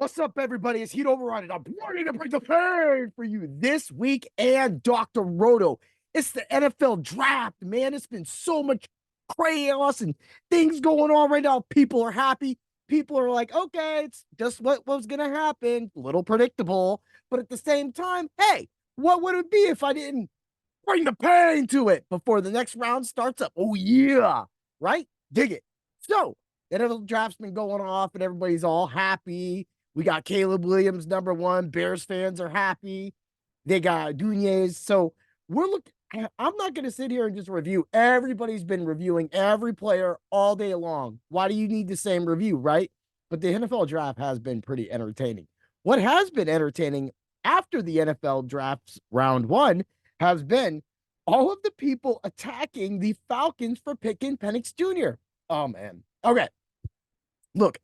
What's up, everybody? It's Heat Override. I'm ready to bring the pain for you this week and Dr. Roto. It's the NFL draft, man. It's been so much chaos and things going on right now. People are happy. People are like, okay, it's just what was going to happen. A little predictable. But at the same time, hey, what would it be if I didn't bring the pain to it before the next round starts up? Oh, yeah. Right? Dig it. So, the NFL draft's been going off and everybody's all happy. We got Caleb Williams, number one. Bears fans are happy. They got Dunez. So we're looking. I'm not going to sit here and just review. Everybody's been reviewing every player all day long. Why do you need the same review, right? But the NFL draft has been pretty entertaining. What has been entertaining after the NFL drafts round one has been all of the people attacking the Falcons for picking Penix Jr. Oh, man. Okay. Look,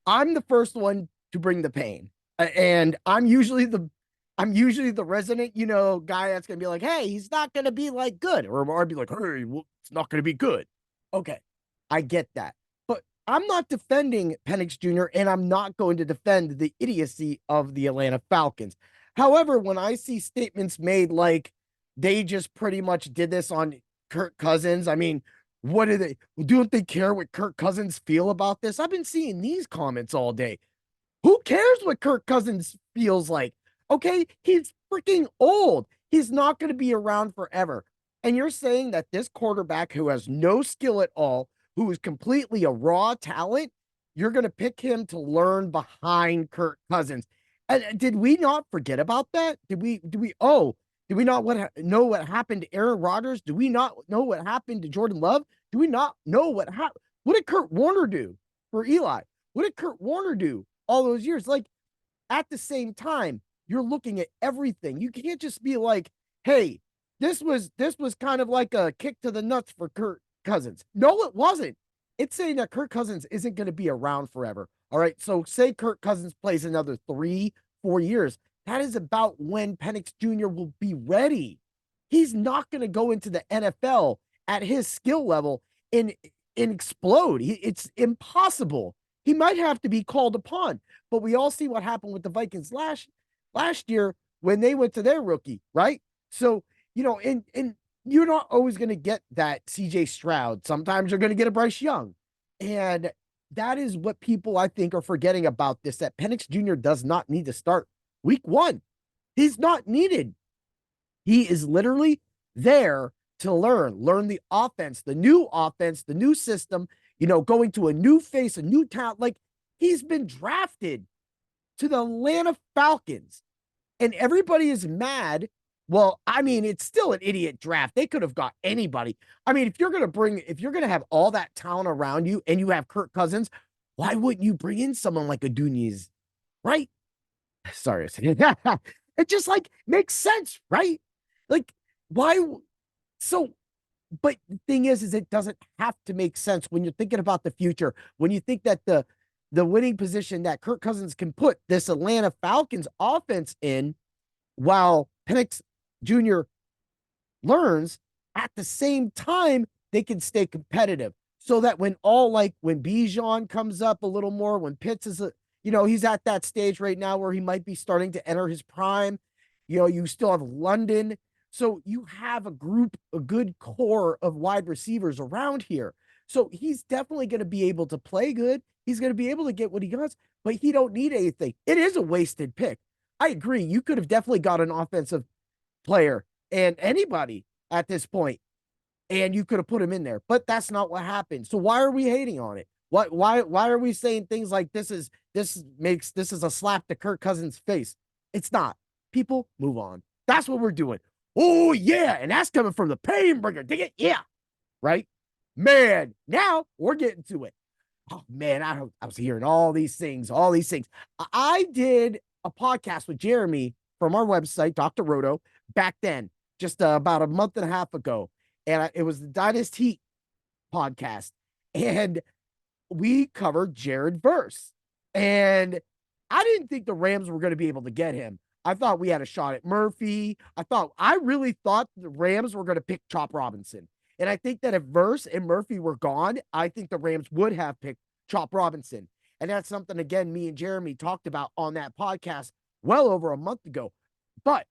I'm the first one to bring the pain. And I'm usually the resident, guy that's gonna be like, hey, he's not gonna be like good. Or I'd be like, hey, well, it's not gonna be good. Okay, I get that. But I'm not defending Penix Jr. and I'm not going to defend the idiocy of the Atlanta Falcons. However, when I see statements made like they just pretty much did this on Kirk Cousins, I mean, what do they don't they care what Kirk Cousins feel about this? I've been seeing these comments all day. Who cares what Kirk Cousins feels like? Okay, he's freaking old. He's not going to be around forever. And you're saying that this quarterback who has no skill at all, who is completely a raw talent, you're going to pick him to learn behind Kirk Cousins. And did we not forget about that? Did we not know what happened to Aaron Rodgers? Do we not know what happened to Jordan Love? Do we not know what happened? What did Kurt Warner do for Eli? What did Kurt Warner do all those years? Like, at the same time, you're looking at everything. You can't just be like, hey, this was kind of like a kick to the nuts for Kirk Cousins. No, it wasn't. It's saying that Kirk Cousins isn't going to be around forever. All right. So say Kirk Cousins plays another 3, 4 years. That is about when Penix Jr. will be ready. He's not going to go into the NFL at his skill level and explode. It's impossible. He might have to be called upon. But we all see what happened with the Vikings last year when they went to their rookie, right? So, and you're not always going to get that CJ Stroud. Sometimes you're going to get a Bryce Young. And that is what people, I think, are forgetting about this, that Penix Jr. does not need to start week one. He's not needed. He is literally there to learn the offense, the new system, going to a new face, a new talent. Like, he's been drafted to the Atlanta Falcons and everybody is mad. Well, I mean, it's still an idiot draft. They could have got anybody. I mean, if you're going to have all that talent around you and you have Kirk Cousins, why wouldn't you bring in someone like a Dunez, right? Sorry. It just like makes sense, right? Like, why? So, but the thing is it doesn't have to make sense when you're thinking about the future. When you think that the winning position that Kirk Cousins can put this Atlanta Falcons offense in while Penix Jr. learns, at the same time, they can stay competitive. So that when Bijan comes up a little more, when Pitts is he's at that stage right now where he might be starting to enter his prime. You still have London. So you have a good core of wide receivers around here. So he's definitely going to be able to play good. He's going to be able to get what he wants, but he don't need anything. It is a wasted pick. I agree. You could have definitely got an offensive player and anybody at this point, and you could have put him in there, but that's not what happened. So why are we hating on it? Why are we saying things like this is a slap to Kirk Cousins' face? It's not. People, move on. That's what we're doing. Oh, yeah. And that's coming from the pain bringer. Dig it? Yeah. Right? Man, now we're getting to it. Oh, man, I was hearing all these things. I did a podcast with Jeremy from our website, Dr. Roto, back then, just about a month and a half ago. And it was the Dynasty podcast. And we covered Jared Verse. And I didn't think the Rams were going to be able to get him. I thought we had a shot at Murphy. I really thought the Rams were going to pick Chop Robinson. And I think that if Verse and Murphy were gone, I think the Rams would have picked Chop Robinson. And that's something, again, me and Jeremy talked about on that podcast well over a month ago. But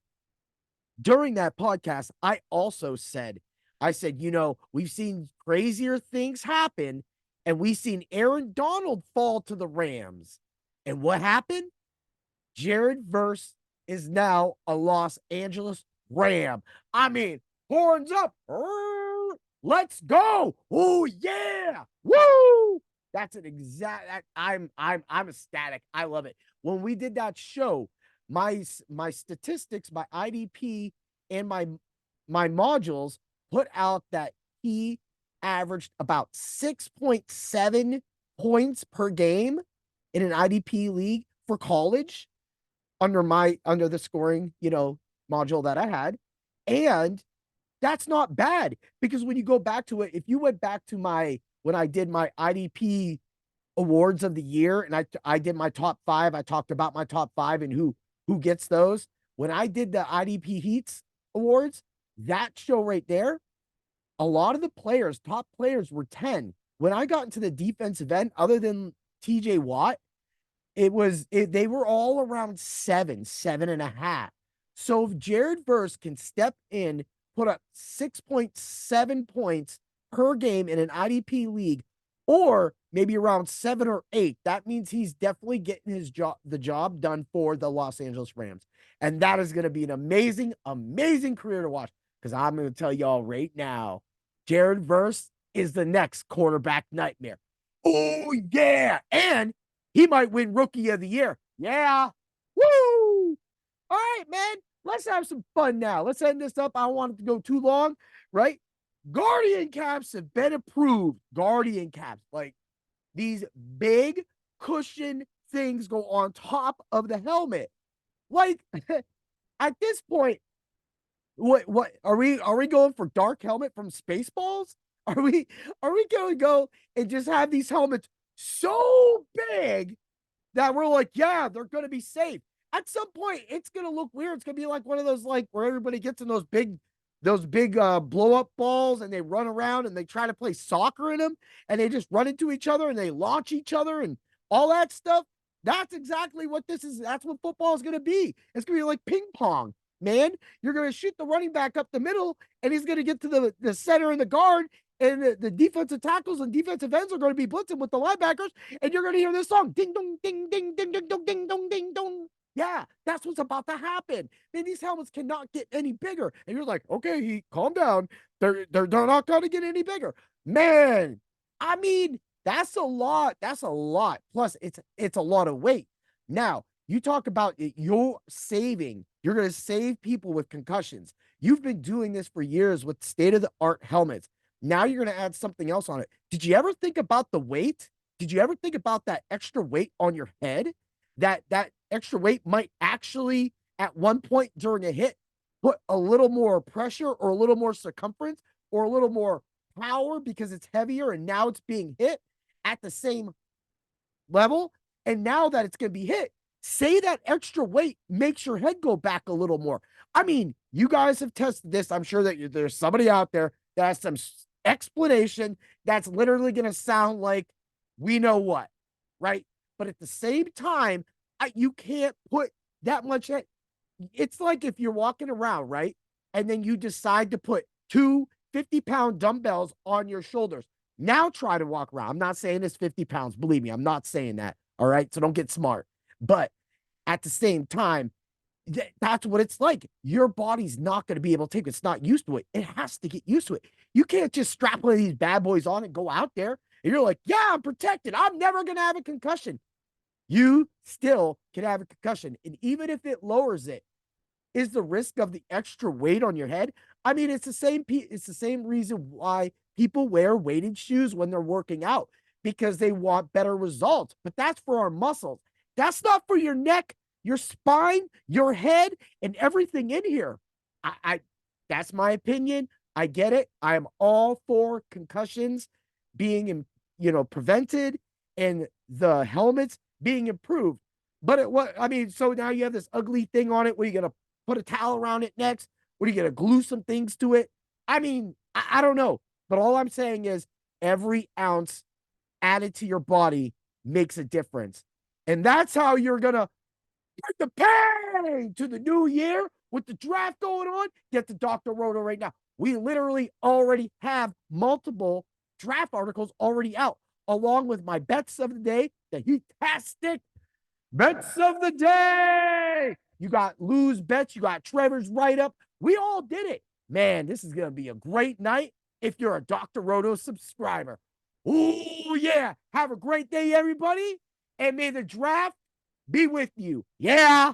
during that podcast, I also said, we've seen crazier things happen, and we've seen Aaron Donald fall to the Rams. And what happened? Jared Verse is now a Los Angeles Ram. I mean, horns up. Let's go. Oh yeah. Woo! That's an exact I'm ecstatic. I love it. When we did that show, my statistics, my IDP and my modules put out that he averaged about 6.7 points per game in an IDP league for college under the scoring, module that I had. And that's not bad, because when you go back to it, if you went back to when I did my IDP awards of the year and I did my top 5, I talked about my top 5 and who gets those. When I did the IDP Heats awards, that show right there, a lot of the top players were 10. When I got into the defensive end, other than TJ Watt, they were all around 7.5. So if Jared Verse can step in, put up 6.7 points per game in an IDP league, or maybe around 7 or 8, that means he's definitely getting the job done for the Los Angeles Rams. And that is going to be an amazing, amazing career to watch, because I'm going to tell y'all right now, Jared Verse is the next quarterback nightmare. Oh, yeah. And he might win Rookie of the Year. Yeah. Woo! All right, man. Let's have some fun now. Let's end this up. I don't want it to go too long, right? Guardian caps have been approved. Guardian caps, like these big cushion things, go on top of the helmet. Like at this point, what are we going for? Dark helmet from Spaceballs? Are we going to go and just have these helmets so big that we're like, yeah, they're going to be safe? At some point, it's going to look weird. It's going to be like one of those, like, where everybody gets in those big blow up balls, and they run around and they try to play soccer in them, and they just run into each other and they launch each other and all that stuff. That's exactly what this is. That's what football is going to be. It's going to be like ping pong, man. You're going to shoot the running back up the middle, and he's going to get to the center and the guard, and the defensive tackles and defensive ends are going to be blitzing with the linebackers, and you're going to hear this song, ding dong, ding ding ding ding dong, ding dong, ding dong. Yeah, that's what's about to happen. Man, these helmets cannot get any bigger. And you're like, okay, calm down. They're not going to get any bigger. Man, I mean, that's a lot. That's a lot. Plus, it's a lot of weight. Now, you talk about it, you're going to save people with concussions. You've been doing this for years with state-of-the-art helmets. Now you're going to add something else on it. Did you ever think about the weight? Did you ever think about that extra weight on your head? That extra weight might actually, at one point during a hit, put a little more pressure or a little more circumference or a little more power, because it's heavier and now it's being hit at the same level. And now that it's going to be hit, say that extra weight makes your head go back a little more. I mean, you guys have tested this. I'm sure that there's somebody out there that has some explanation that's literally going to sound like we know what, right? But at the same time, you can't put that much. It's like if you're walking around, right? And then you decide to put 2 50-pound dumbbells on your shoulders. Now try to walk around. I'm not saying it's 50 pounds. Believe me, I'm not saying that. All right. So don't get smart. But at the same time, that's what it's like. Your body's not going to be able to take it. It's not used to it. It has to get used to it. You can't just strap one of these bad boys on and go out there and you're like, yeah, I'm protected. I'm never going to have a concussion. You still can have a concussion. And even if it lowers it, is the risk of the extra weight on your head. I mean, it's the same reason why people wear weighted shoes when they're working out, because they want better results. But that's for our muscles. That's not for your neck, your spine, your head, and everything in here. I that's my opinion. I get it. I am all for concussions being, prevented, and the helmets being improved. But so now you have this ugly thing on it where you're going to put a towel around it next. What are you going to glue some things to it? I mean, I don't know. But all I'm saying is every ounce added to your body makes a difference. And that's how you're going to bring the pain to the new year with the draft going on. Get to Dr. Roto right now. We literally already have multiple draft articles already out, along with my bets of the day, the Heatastic bets of the day. You got Lou's bets, you got Trevor's write-up. We all did it. Man, this is going to be a great night if you're a Dr. Roto subscriber. Oh, yeah. Have a great day, everybody. And may the draft be with you. Yeah.